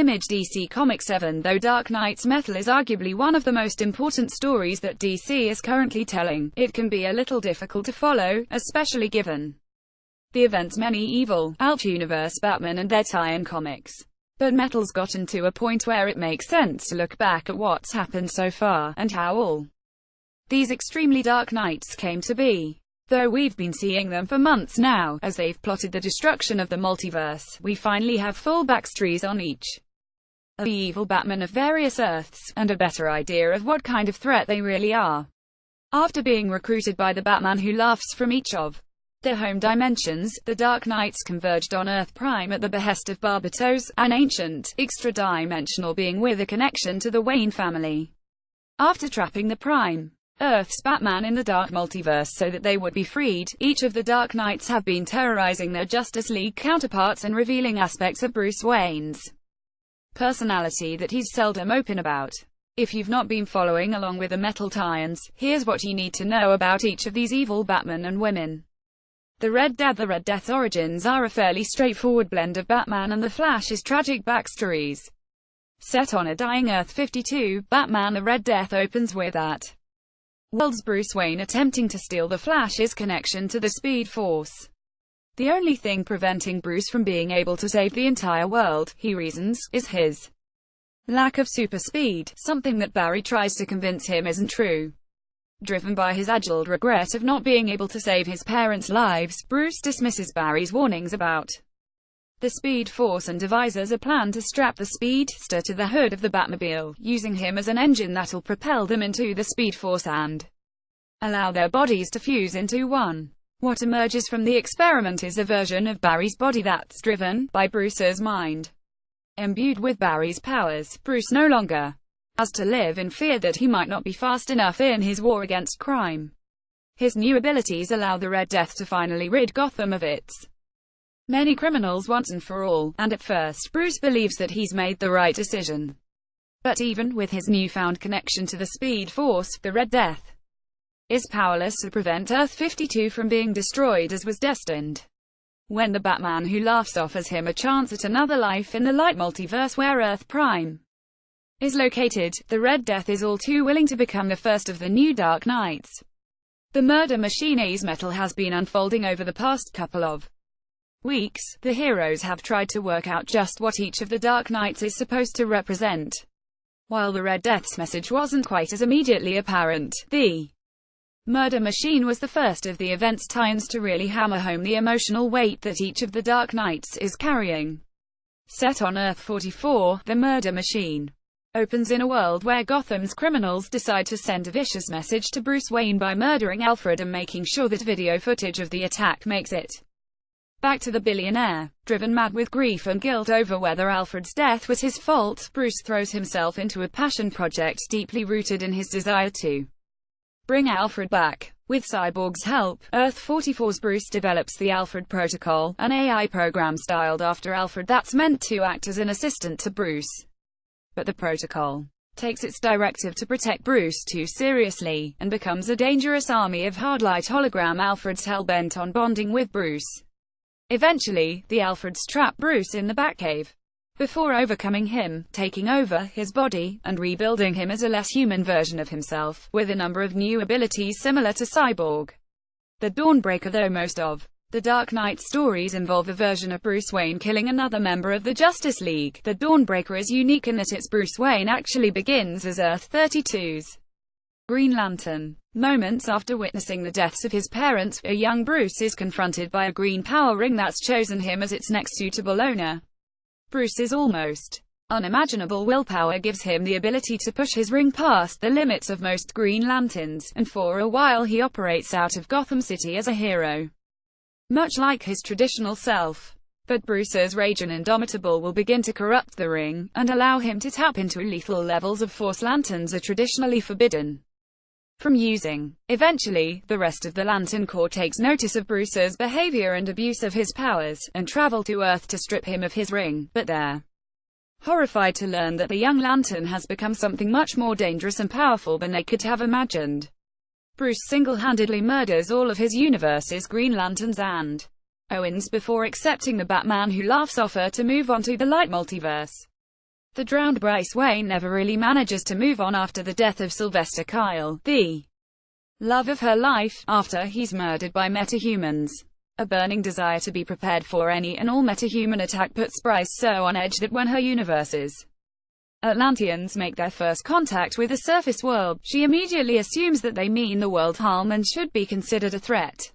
Image DC ComicsEven. Though Dark Knight's Metal is arguably one of the most important stories that DC is currently telling, it can be a little difficult to follow, especially given the events many evil, altuniverse Batman and their tie-in comics. But Metal's gotten to a point where it makes sense to look back at what's happened so far, and how all these extremely dark nights came to be. Though we've been seeing them for months now, as they've plotted the destruction of the multiverse, we finally have full backstories on each of the evil Batmen of various Earths, and a better idea of what kind of threat they really are. After being recruited by the Batman who laughs from each of their home dimensions, the Dark Knights converged on Earth Prime at the behest of Barbatos, an ancient, extradimensional being with a connection to the Wayne family. After trapping the Prime Earth's Batman in the Dark Multiverse so that they would be freed, each of the Dark Knights have been terrorizing their Justice League counterparts and revealing aspects of Bruce Wayne's personality that he's seldom open about. If you've not been following along with the Metal tie-ins, here's what you need to know about each of these evil Batmen and women. The Red Death's origins are a fairly straightforward blend of Batman and the Flash's tragic backstories. Set on a dying Earth 52, Batman the Red Death opens with that world's Bruce Wayne attempting to steal the Flash's connection to the Speed Force. The only thing preventing Bruce from being able to save the entire world, he reasons, is his lack of super speed, something that Barry tries to convince him isn't true. Driven by his age-old regret of not being able to save his parents' lives, Bruce dismisses Barry's warnings about the Speed Force and devises a plan to strap the Speedster to the hood of the Batmobile, using him as an engine that'll propel them into the Speed Force and allow their bodies to fuse into one. What emerges from the experiment is a version of Barry's body that's driven by Bruce's mind. Imbued with Barry's powers, Bruce no longer has to live in fear that he might not be fast enough in his war against crime. His new abilities allow the Red Death to finally rid Gotham of its many criminals once and for all, and at first Bruce believes that he's made the right decision. But even with his newfound connection to the Speed Force, the Red Death is powerless to prevent Earth 52 from being destroyed as was destined. When the Batman who laughs offers him a chance at another life in the light multiverse where Earth Prime is located, the Red Death is all too willing to become the first of the new Dark Knights. The murder machine's Metal has been unfolding over the past couple of weeks. The heroes have tried to work out just what each of the Dark Knights is supposed to represent. While the Red Death's message wasn't quite as immediately apparent, the murder machine was the first of the event's tie-ins to really hammer home the emotional weight that each of the Dark Knights is carrying. Set on Earth 44, the murder machine opens in a world where Gotham's criminals decide to send a vicious message to Bruce Wayne by murdering Alfred and making sure that video footage of the attack makes it back to the billionaire. Driven mad with grief and guilt over whether Alfred's death was his fault, Bruce throws himself into a passion project deeply rooted in his desire to bring Alfred back. With Cyborg's help, Earth 44's Bruce develops the Alfred Protocol, an AI program styled after Alfred that's meant to act as an assistant to Bruce. But the protocol takes its directive to protect Bruce too seriously, and becomes a dangerous army of hardlight hologram Alfred's hell-bent on bonding with Bruce. Eventually, the Alfreds trap Bruce in the Batcave. Before overcoming him, taking over his body, and rebuilding him as a less human version of himself, with a number of new abilities similar to Cyborg. The Dawnbreaker. Though most of the Dark Knight stories involve a version of Bruce Wayne killing another member of the Justice League, the Dawnbreaker is unique in that its Bruce Wayne actually begins as Earth 32's Green Lantern. Moments after witnessing the deaths of his parents, a young Bruce is confronted by a green power ring that's chosen him as its next suitable owner. Bruce's almost unimaginable willpower gives him the ability to push his ring past the limits of most Green Lanterns, and for a while he operates out of Gotham City as a hero, much like his traditional self. But Bruce's rage and indomitable will begin to corrupt the ring, and allow him to tap into lethal levels of force lanterns are traditionally forbidden from using. Eventually, the rest of the Lantern Corps takes notice of Bruce's behavior and abuse of his powers, and travel to Earth to strip him of his ring, but they're horrified to learn that the young Lantern has become something much more dangerous and powerful than they could have imagined. Bruce single-handedly murders all of his universe's Green Lanterns and Owens before accepting the Batman who laughs offer to move on to the light multiverse. The drowned Bruce Wayne never really manages to move on after the death of Sylvester Kyle, the love of her life, after he's murdered by metahumans. A burning desire to be prepared for any and all metahuman attack puts Bryce so on edge that when her universe's Atlanteans make their first contact with the surface world, she immediately assumes that they mean the world harm and should be considered a threat.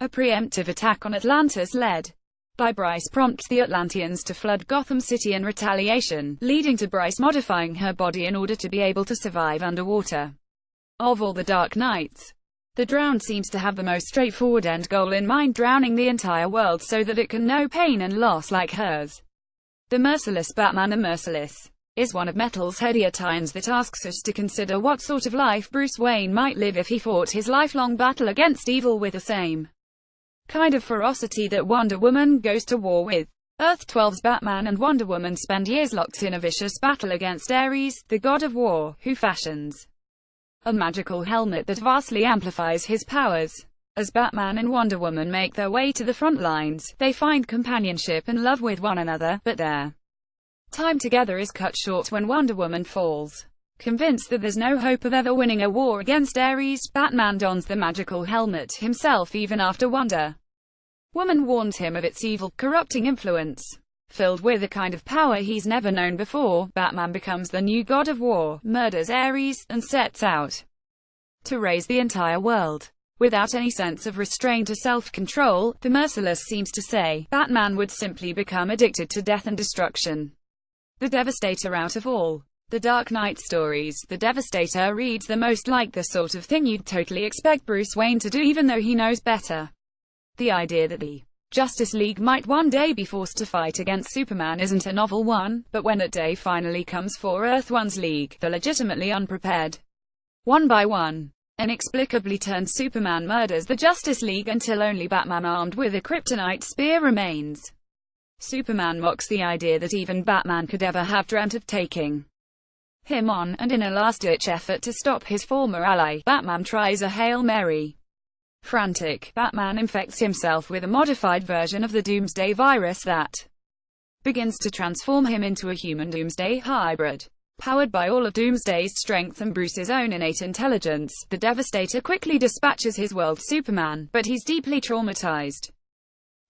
A preemptive attack on Atlantis led by Bryce prompts the Atlanteans to flood Gotham City in retaliation, leading to Bryce modifying her body in order to be able to survive underwater. Of all the Dark Knights, the Drowned seems to have the most straightforward end goal in mind, drowning the entire world so that it can know pain and loss like hers. The Merciless Batman. The Merciless is one of Metal's headier tieins that asks us to consider what sort of life Bruce Wayne might live if he fought his lifelong battle against evil with the same kind of ferocity that Wonder Woman goes to war with. Earth 12's Batman and Wonder Woman spend years locked in a vicious battle against Ares, the god of war, who fashions a magical helmet that vastly amplifies his powers. As Batman and Wonder Woman make their way to the front lines, they find companionship and love with one another, but their time together is cut short when Wonder Woman falls. Convinced that there's no hope of ever winning a war against Ares, Batman dons the magical helmet himself even after Wonder Woman warns him of its evil, corrupting influence. Filled with a kind of power he's never known before, Batman becomes the new god of war, murders Ares, and sets out to raise the entire world. Without any sense of restraint or self-control, the Merciless seems to say, Batman would simply become addicted to death and destruction. The Devastator. Out of all the Dark Knight stories, the Devastator reads the most like the sort of thing you'd totally expect Bruce Wayne to do even though he knows better. The idea that the Justice League might one day be forced to fight against Superman isn't a novel one, but when that day finally comes for Earth-1's League, the legitimately unprepared, one by one, inexplicably turned Superman murders the Justice League until only Batman armed with a kryptonite spear remains. Superman mocks the idea that even Batman could ever have dreamt of taking him on, and in a last-ditch effort to stop his former ally, Batman tries a Hail Mary. Frantic, Batman infects himself with a modified version of the Doomsday virus that begins to transform him into a human Doomsday hybrid. Powered by all of Doomsday's strength and Bruce's own innate intelligence, the Devastator quickly dispatches his world Superman, but he's deeply traumatized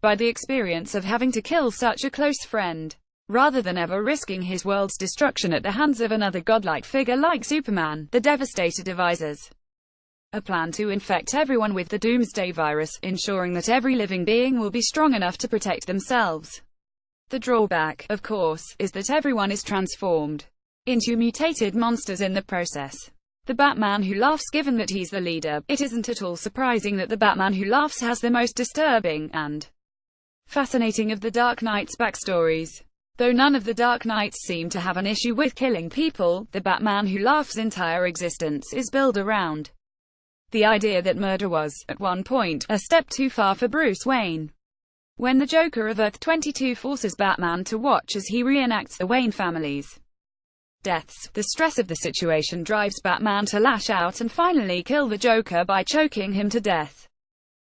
by the experience of having to kill such a close friend. Rather than ever risking his world's destruction at the hands of another godlike figure like Superman, the Devastator devises a plan to infect everyone with the Doomsday virus, ensuring that every living being will be strong enough to protect themselves. The drawback, of course, is that everyone is transformed into mutated monsters in the process. The Batman Who Laughs. Given that he's the leader, it isn't at all surprising that the Batman Who Laughs has the most disturbing and fascinating of the Dark Knight's backstories. Though none of the Dark Knights seem to have an issue with killing people, the Batman Who Laughs' entire existence is built around the idea that murder was, at one point, a step too far for Bruce Wayne. When the Joker of Earth 22 forces Batman to watch as he reenacts the Wayne family's deaths, the stress of the situation drives Batman to lash out and finally kill the Joker by choking him to death.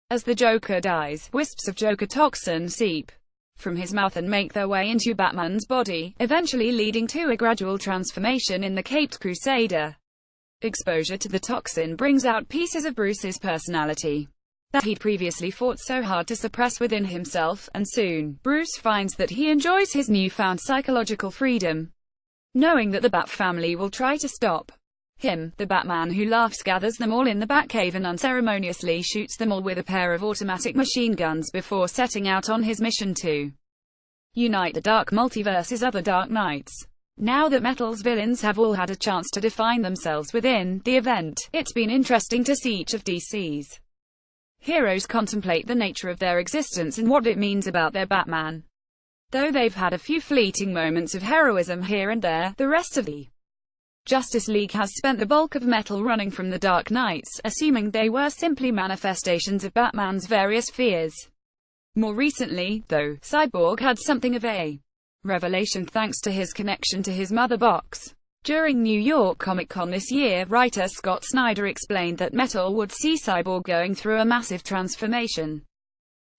As the Joker dies, wisps of Joker toxin seep from his mouth and make their way into Batman's body, eventually leading to a gradual transformation in the Caped Crusader. Exposure to the toxin brings out pieces of Bruce's personality that he'd previously fought so hard to suppress within himself, and soon, Bruce finds that he enjoys his newfound psychological freedom. Knowing that the Bat family will try to stop him, the Batman Who Laughs gathers them all in the Batcave and unceremoniously shoots them all with a pair of automatic machine guns before setting out on his mission to unite the Dark Multiverse's other Dark Knights. Now that Metal's villains have all had a chance to define themselves within the event, it's been interesting to see each of DC's heroes contemplate the nature of their existence and what it means about their Batman. Though they've had a few fleeting moments of heroism here and there, the rest of the Justice League has spent the bulk of Metal running from the Dark Knights, assuming they were simply manifestations of Batman's various fears. More recently, though, Cyborg had something of a revelation thanks to his connection to his mother box. During New York Comic Con this year, writer Scott Snyder explained that Metal would see Cyborg going through a massive transformation,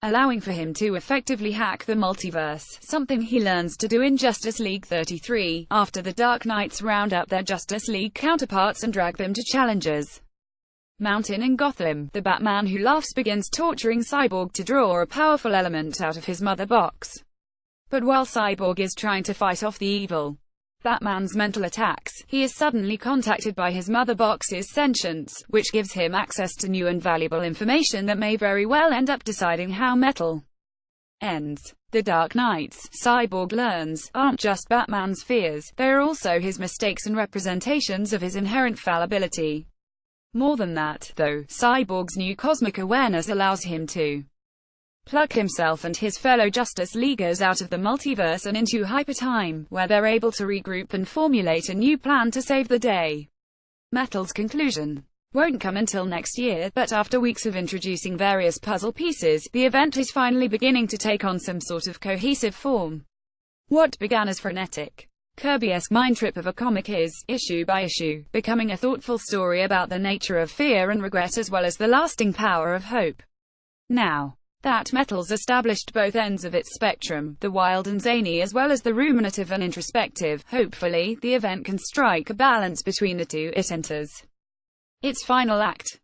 allowing for him to effectively hack the multiverse, something he learns to do in Justice League 33, after the Dark Knights round up their Justice League counterparts and drag them to Challenger's Mountain in Gotham. The Batman Who Laughs begins torturing Cyborg to draw a powerful element out of his mother box. But while Cyborg is trying to fight off the evil Batman's mental attacks, he is suddenly contacted by his mother box's sentience, which gives him access to new and valuable information that may very well end up deciding how metal ends. The Dark Knights, Cyborg learns, aren't just Batman's fears, they are also his mistakes and representations of his inherent fallibility. More than that, though, Cyborg's new cosmic awareness allows him to pluck himself and his fellow Justice Leaguers out of the multiverse and into hypertime, where they're able to regroup and formulate a new plan to save the day. Metal's conclusion won't come until next year, but after weeks of introducing various puzzle pieces, the event is finally beginning to take on some sort of cohesive form. What began as frenetic, Kirby-esque mind trip of a comic is, issue by issue, becoming a thoughtful story about the nature of fear and regret as well as the lasting power of hope. Now that Metal's established both ends of its spectrum, the wild and zany as well as the ruminative and introspective, hopefully, the event can strike a balance between the two. It enters its final act